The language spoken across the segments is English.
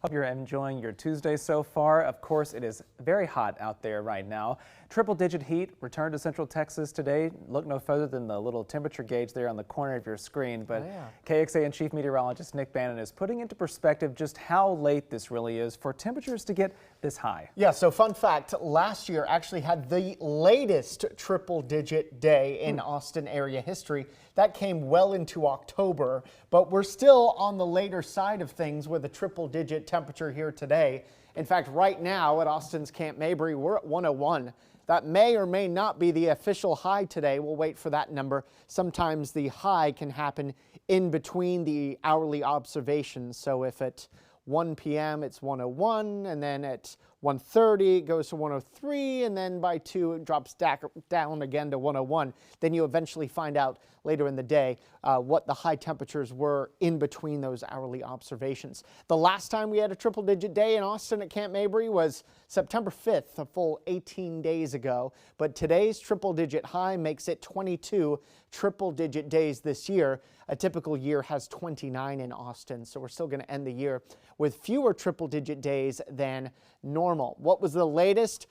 Hope you're enjoying your Tuesday so far. Of course, it is very hot out there right now. Triple-digit heat returned to Central Texas today. Look no further than the little temperature gauge there on the corner of your screen. But KXAN Chief Meteorologist Nick Bannin is putting into perspective just how late this really is for temperatures to get this high. Yeah, so fun fact, last year actually had the latest triple-digit day in Austin area history. That came well into October, but we're still on the later side of things with a triple-digit temperature here today. In fact, right now at Austin's Camp Mabry, we're at 101. That may or may not be the official high today. We'll wait for that number. Sometimes the high can happen in between the hourly observations. So if at 1 p.m. it's 101, and then at 1:30 it goes to 103, and then by 2 it drops down again to 101. Then you eventually find out later in the day what the high temperatures were in between those hourly observations. The last time we had a triple-digit day in Austin at Camp Mabry was September 5th, a full 18 days ago. But today's triple-digit high makes it 22 triple-digit days this year. A typical year has 29 in Austin, so we're still going to end the year with fewer triple-digit days than normal. What was the latest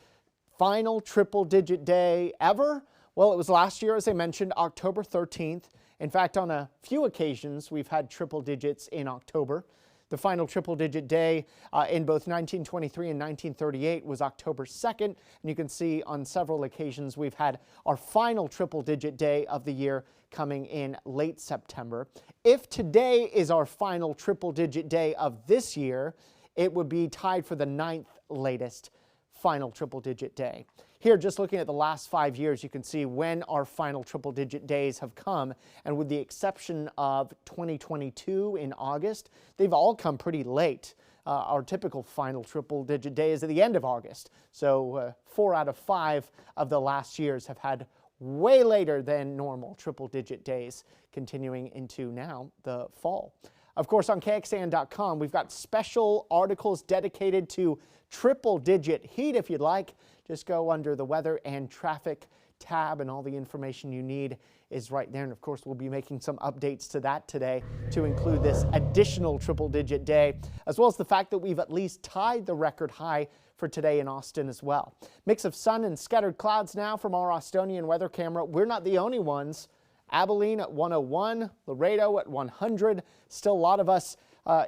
final triple-digit day ever? Well, it was last year, as I mentioned, October 13th. In fact, on a few occasions, we've had triple digits in October. The final triple-digit day in both 1923 and 1938 was October 2nd. And you can see on several occasions we've had our final triple-digit day of the year coming in late September. If today is our final triple-digit day of this year, it would be tied for the 9th latest final triple-digit day. Here, just looking at the last 5 years, you can see when our final triple-digit days have come, and with the exception of 2022 in August, they've all come pretty late. Our typical final triple-digit day is at the end of August, so 4 out of 5 of the last years have had way later than normal triple-digit days, continuing into now the fall. Of course, on KXAN.com, we've got special articles dedicated to triple-digit heat. If you'd like, just go under the weather and traffic tab, and all the information you need is right there. And of course, we'll be making some updates to that today to include this additional triple-digit day, as well as the fact that we've at least tied the record high for today in Austin as well. Mix of sun and scattered clouds now from our Austonian weather camera. We're not the only ones. Abilene at 101, Laredo at 100. Still, a lot of us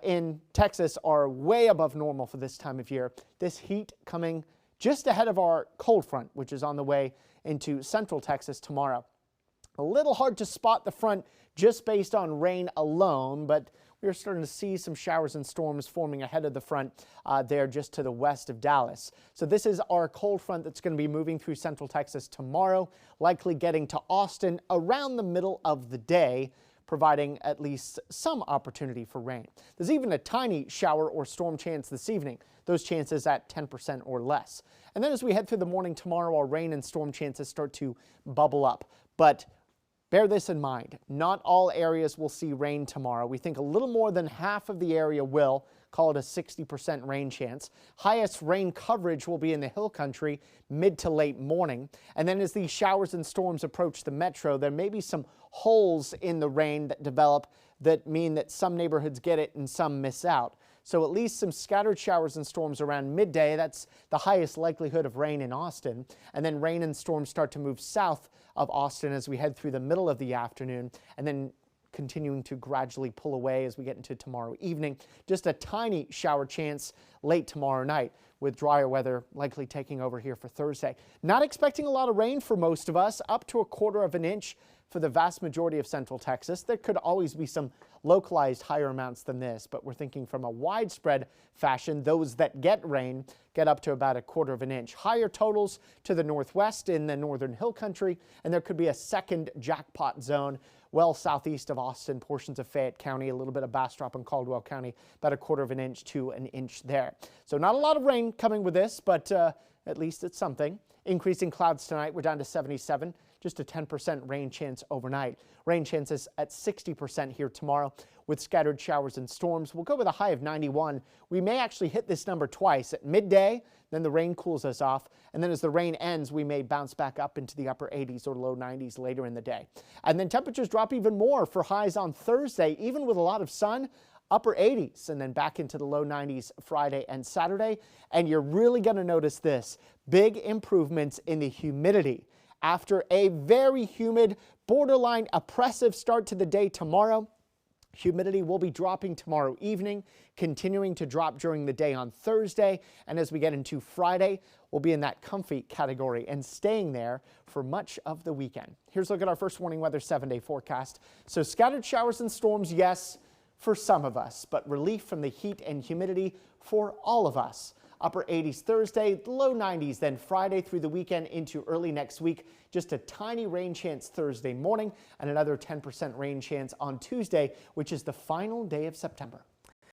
in Texas are way above normal for this time of year. This heat coming just ahead of our cold front, which is on the way into central Texas tomorrow. A little hard to spot the front just based on rain alone, but we're starting to see some showers and storms forming ahead of the front there just to the west of Dallas. So this is our cold front that's going to be moving through central Texas tomorrow, likely getting to Austin around the middle of the day, providing at least some opportunity for rain. There's even a tiny shower or storm chance this evening, those chances at 10% or less. And then as we head through the morning tomorrow, our rain and storm chances start to bubble up. But bear this in mind, not all areas will see rain tomorrow. We think a little more than half of the area will, call it a 60% rain chance. Highest rain coverage will be in the hill country mid to late morning. And then as these showers and storms approach the metro, there may be some holes in the rain that develop that mean that some neighborhoods get it and some miss out. So at least some scattered showers and storms around midday. That's the highest likelihood of rain in Austin. And then rain and storms start to move south of Austin as we head through the middle of the afternoon, and then continuing to gradually pull away as we get into tomorrow evening. Just a tiny shower chance late tomorrow night, with drier weather likely taking over here for Thursday. Not expecting a lot of rain for most of us, up to 1/4 inch for the vast majority of central Texas. There could always be some localized higher amounts than this, but we're thinking from a widespread fashion, those that get rain get up to about 1/4 inch. Higher totals to the northwest in the northern hill country, and there could be a second jackpot zone well southeast of Austin, portions of Fayette County, a little bit of Bastrop and Caldwell County, about 1/4 inch to an inch there. So not a lot of rain coming with this, but at least it's something. Increasing clouds tonight, we're down to 77. Just a 10% rain chance overnight. Rain chances at 60% here tomorrow with scattered showers and storms. We'll go with a high of 91. We may actually hit this number twice at midday, then the rain cools us off, and then as the rain ends, we may bounce back up into the upper 80s or low 90s later in the day. And then temperatures drop even more for highs on Thursday, even with a lot of sun. upper 80s, and then back into the low 90s Friday and Saturday. And you're really going to notice this, big improvements in the humidity. After a very humid, borderline oppressive start to the day tomorrow, humidity will be dropping tomorrow evening, continuing to drop during the day on Thursday. And as we get into Friday, we'll be in that comfy category and staying there for much of the weekend. Here's a look at our first warning weather 7-day forecast. So scattered showers and storms, yes, for some of us, but relief from the heat and humidity for all of us. Upper 80s Thursday, low 90s, then Friday through the weekend into early next week. Just a tiny rain chance Thursday morning and another 10% rain chance on Tuesday, which is the final day of September.